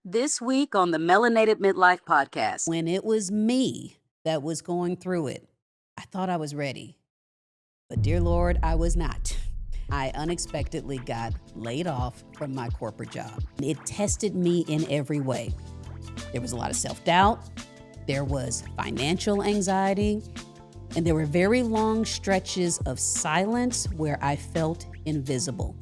This week on the Melanated Midlife podcast. When it was me that was going through it, I thought I was ready. But dear Lord, I was not. I unexpectedly got laid off from my corporate job. It tested me in every way. There was a lot of self-doubt. There was financial anxiety. And there were very long stretches of silence where I felt invisible.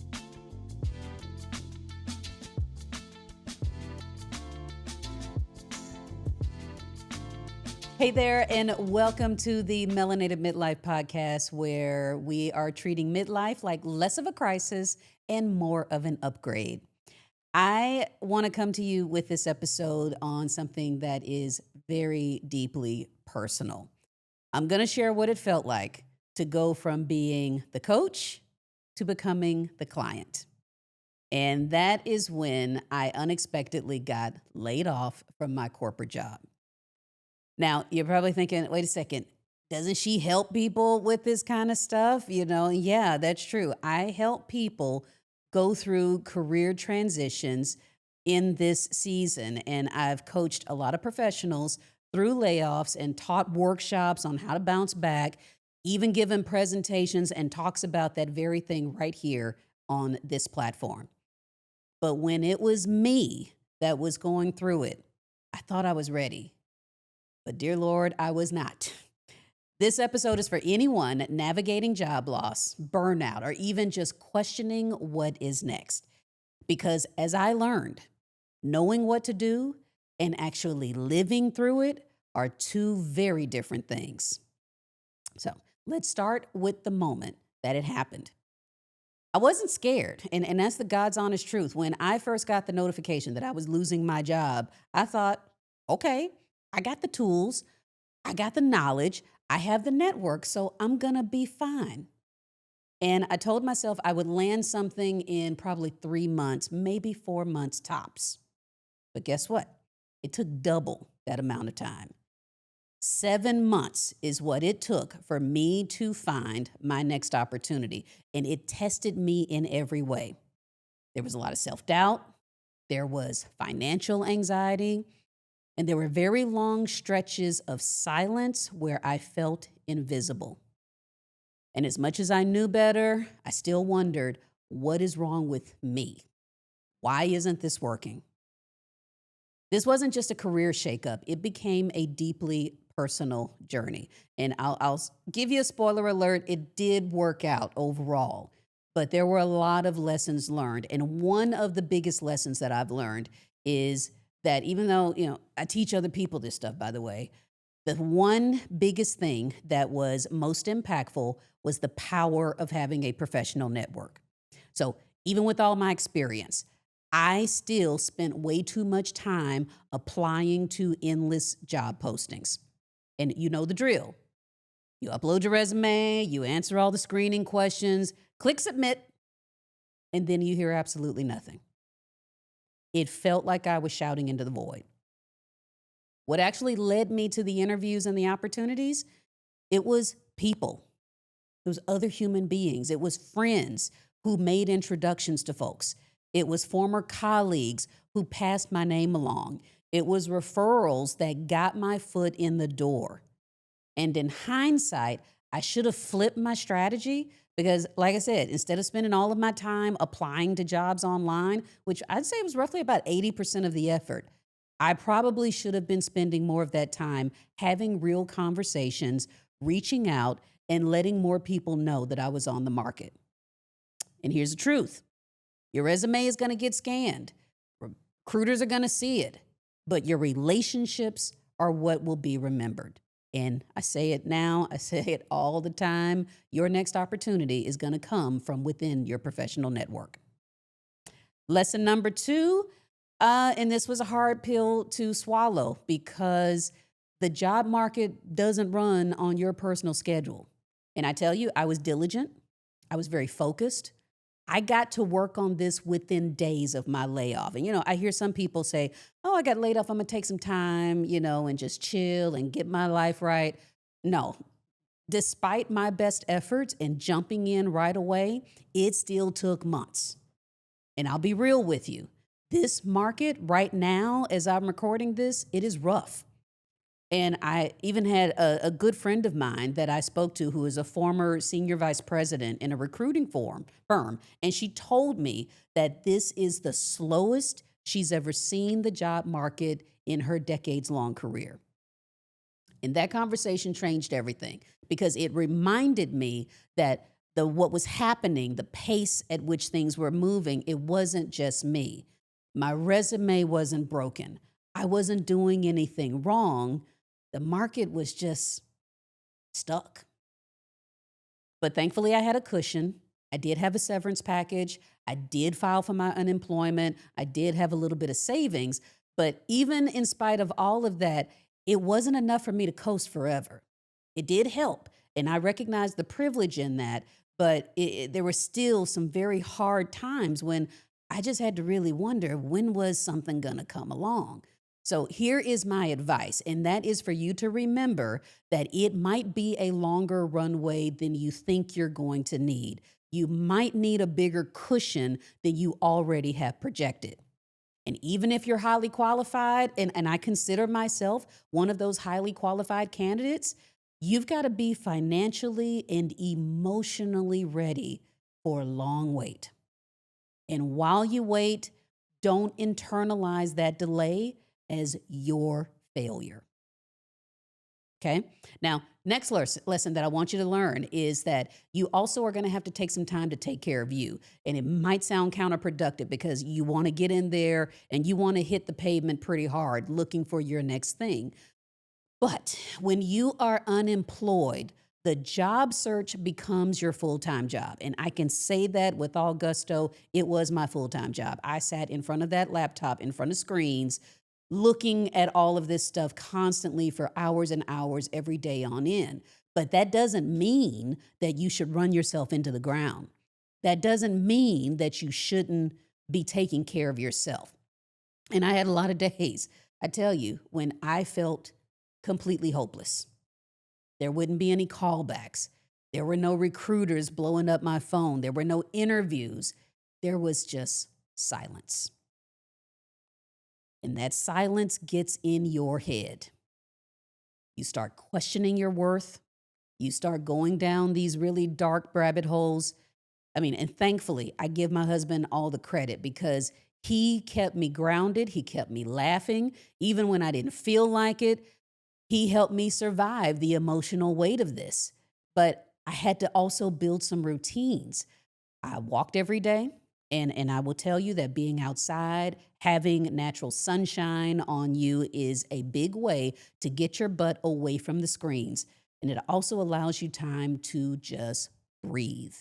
Hey there, and welcome to the Melanated Midlife podcast, where we are treating midlife like less of a crisis and more of an upgrade. I want to come to you with this episode on something that is very deeply personal. I'm going to share what it felt like to go from being the coach to becoming the client. And that is when I unexpectedly got laid off from my corporate job. Now, you're probably thinking, wait a second, doesn't she help people with this kind of stuff? Yeah, that's true. I help people go through career transitions in this season. And I've coached a lot of professionals through layoffs and taught workshops on how to bounce back, even given presentations and talks about that very thing right here on this platform. But when it was me that was going through it, I thought I was ready. But dear Lord, I was not. This episode is for anyone navigating job loss, burnout, or even just questioning what is next. Because as I learned, knowing what to do and actually living through it are two very different things. So let's start with the moment that it happened. I wasn't scared, and that's the God's honest truth. When I first got the notification that I was losing my job, I thought, okay, I got the tools, I got the knowledge, I have the network, so I'm gonna be fine. And I told myself I would land something in probably 3 months, maybe 4 months tops. But guess what? It took double that amount of time. 7 months is what it took for me to find my next opportunity. And it tested me in every way. There was a lot of self-doubt. There was financial anxiety. And there were very long stretches of silence where I felt invisible. And as much as I knew better, I still wondered, what is wrong with me? Why isn't this working? This wasn't just a career shakeup. It became a deeply personal journey. And I'll give you a spoiler alert. It did work out overall, but there were a lot of lessons learned. And one of the biggest lessons that I've learned is that even though, I teach other people this stuff, by the way, the one biggest thing that was most impactful was the power of having a professional network. So even with all my experience, I still spent way too much time applying to endless job postings. And you know the drill. You upload your resume, you answer all the screening questions, click submit, and then you hear absolutely nothing. It felt like I was shouting into the void. What actually led me to the interviews and the opportunities? It was people. It was other human beings. It was friends who made introductions to folks. It was former colleagues who passed my name along. It was referrals that got my foot in the door. And in hindsight, I should have flipped my strategy because, like I said, instead of spending all of my time applying to jobs online, which I'd say was roughly about 80% of the effort, I probably should have been spending more of that time having real conversations, reaching out, and letting more people know that I was on the market. And here's the truth. Your resume is going to get scanned. Recruiters are going to see it. But your relationships are what will be remembered. And I say it now, I say it all the time. Your next opportunity is going to come from within your professional network. Lesson number 2, and this was a hard pill to swallow because the job market doesn't run on your personal schedule. And I tell you, I was diligent. I was very focused. I got to work on this within days of my layoff. And, I hear some people say, oh, I got laid off. I'm going to take some time, and just chill and get my life right. No, despite my best efforts and jumping in right away, it still took months. And I'll be real with you. this market right now, as I'm recording this, it is rough. And I even had a good friend of mine that I spoke to who is a former senior vice president in a recruiting firm. And she told me that this is the slowest she's ever seen the job market in her decades long career. And that conversation changed everything because it reminded me that what was happening, the pace at which things were moving, it wasn't just me. My resume wasn't broken. I wasn't doing anything wrong. The market was just stuck. But thankfully, I had a cushion. I did have a severance package. I did file for my unemployment. I did have a little bit of savings. But even in spite of all of that, it wasn't enough for me to coast forever. It did help. And I recognize the privilege in that. But there were still some very hard times when I just had to really wonder, when was something going to come along? So here is my advice, and that is for you to remember that it might be a longer runway than you think you're going to need. You might need a bigger cushion than you already have projected. And even if you're highly qualified, and I consider myself one of those highly qualified candidates, you've got to be financially and emotionally ready for a long wait. And while you wait, don't internalize that delay as your failure. Okay. Now, next lesson that I want you to learn is that you also are going to have to take some time to take care of you. And it might sound counterproductive because you want to get in there and you want to hit the pavement pretty hard looking for your next thing. But when you are unemployed, the job search becomes your full-time job. And I can say that with all gusto, it was my full-time job. I sat in front of that laptop, in front of screens, looking at all of this stuff constantly for hours and hours every day on end. But that doesn't mean that you should run yourself into the ground. That doesn't mean that you shouldn't be taking care of yourself. And I had a lot of days, I tell you, when I felt completely hopeless. There wouldn't be any callbacks. There were no recruiters blowing up my phone. There were no interviews. There was just silence. And that silence gets in your head. You start questioning your worth. You start going down these really dark rabbit holes. And thankfully, I give my husband all the credit because he kept me grounded. He kept me laughing. Even when I didn't feel like it, he helped me survive the emotional weight of this. But I had to also build some routines. I walked every day. And I will tell you that being outside, having natural sunshine on you is a big way to get your butt away from the screens. And it also allows you time to just breathe.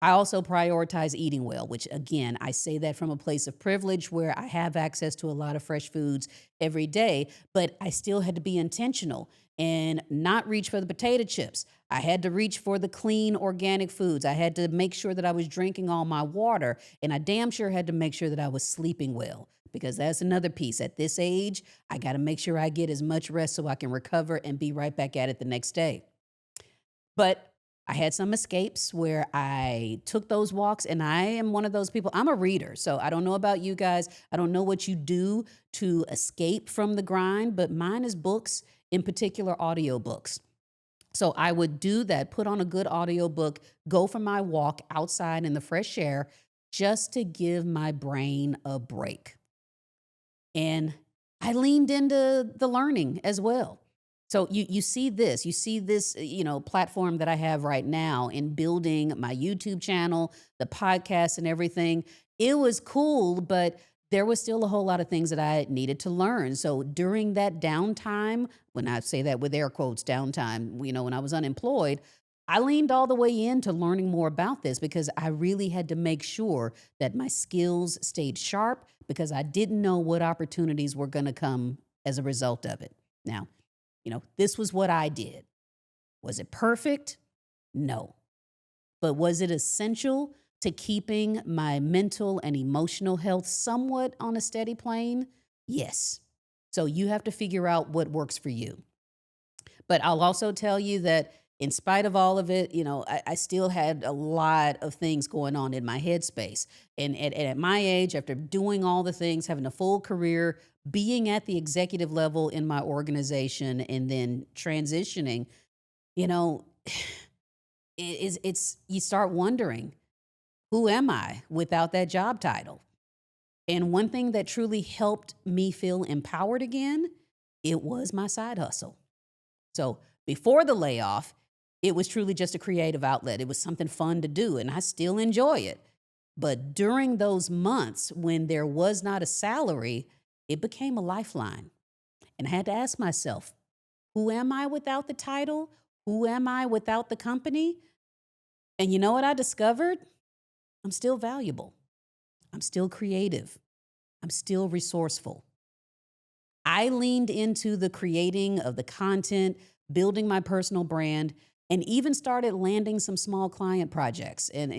I also prioritize eating well, which again, I say that from a place of privilege where I have access to a lot of fresh foods every day, but I still had to be intentional and not reach for the potato chips. I had to reach for the clean organic foods. I had to make sure that I was drinking all my water, and I damn sure had to make sure that I was sleeping well, because that's another piece. At this age, I got to make sure I get as much rest so I can recover and be right back at it the next day. But I had some escapes where I took those walks, and I am one of those people. I'm a reader, so I don't know about you guys. I don't know what you do to escape from the grind, but mine is books, in particular audiobooks. So I would do that, put on a good audiobook, go for my walk outside in the fresh air just to give my brain a break. And I leaned into the learning as well. So you see this, platform that I have right now in building my YouTube channel, the podcast and everything. It was cool, but there was still a whole lot of things that I needed to learn. So during that downtime, when I say that with air quotes, downtime, when I was unemployed, I leaned all the way into learning more about this because I really had to make sure that my skills stayed sharp because I didn't know what opportunities were going to come as a result of it. Now, this was what I did. Was it perfect? No. But was it essential to keeping my mental and emotional health somewhat on a steady plane? Yes. So you have to figure out what works for you. But I'll also tell you that In spite of all of it, I still had a lot of things going on in my headspace. And at my age, after doing all the things, having a full career, being at the executive level in my organization, and then transitioning, you know, it's you start wondering, who am I without that job title? And one thing that truly helped me feel empowered again, it was my side hustle. So before the layoff, it was truly just a creative outlet. It was something fun to do, and I still enjoy it. But during those months when there was not a salary, it became a lifeline. And I had to ask myself, who am I without the title? Who am I without the company? And you know what I discovered? I'm still valuable. I'm still creative. I'm still resourceful. I leaned into the creating of the content, building my personal brand, and even started landing some small client projects. And,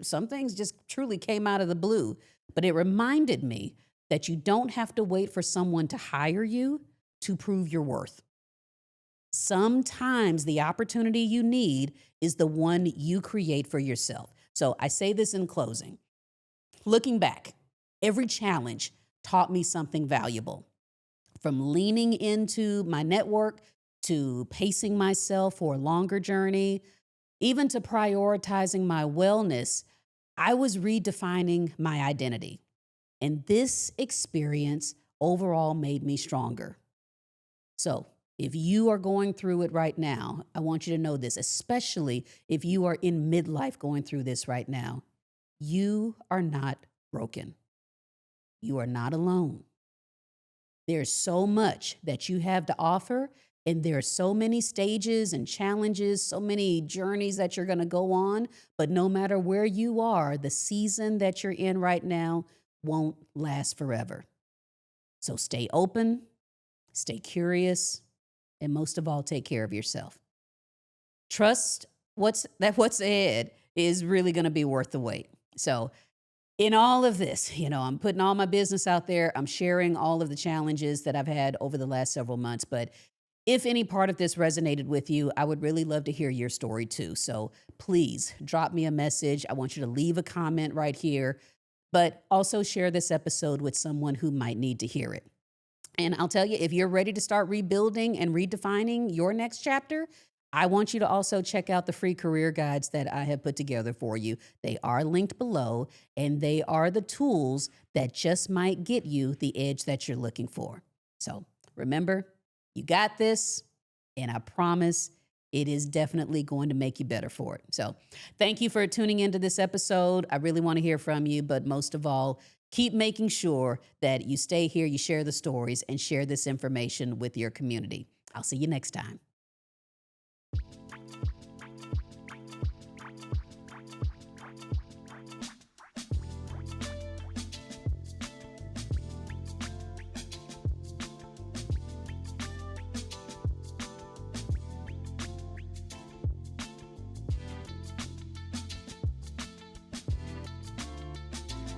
some things just truly came out of the blue. But it reminded me that you don't have to wait for someone to hire you to prove your worth. Sometimes the opportunity you need is the one you create for yourself. So I say this in closing. Looking back, every challenge taught me something valuable. From leaning into my network to pacing myself for a longer journey, even to prioritizing my wellness, I was redefining my identity. And this experience overall made me stronger. So, if you are going through it right now, I want you to know this, especially if you are in midlife going through this right now. You are not broken. You are not alone. There's so much that you have to offer, and there are so many stages and challenges, so many journeys that you're going to go on. But no matter where you are, the season that you're in right now won't last forever. So stay open, stay curious, and most of all, take care of yourself. Trust what's ahead is really going to be worth the wait. So in all of this, I'm putting all my business out there. I'm sharing all of the challenges that I've had over the last several months. But if any part of this resonated with you, I would really love to hear your story too. So please drop me a message. I want you to leave a comment right here, but also share this episode with someone who might need to hear it. And I'll tell you, if you're ready to start rebuilding and redefining your next chapter, I want you to also check out the free career guides that I have put together for you. They are linked below, and they are the tools that just might get you the edge that you're looking for. So remember, you got this, and I promise it is definitely going to make you better for it. So thank you for tuning into this episode. I really want to hear from you, but most of all, keep making sure that you stay here, you share the stories, and share this information with your community. I'll see you next time.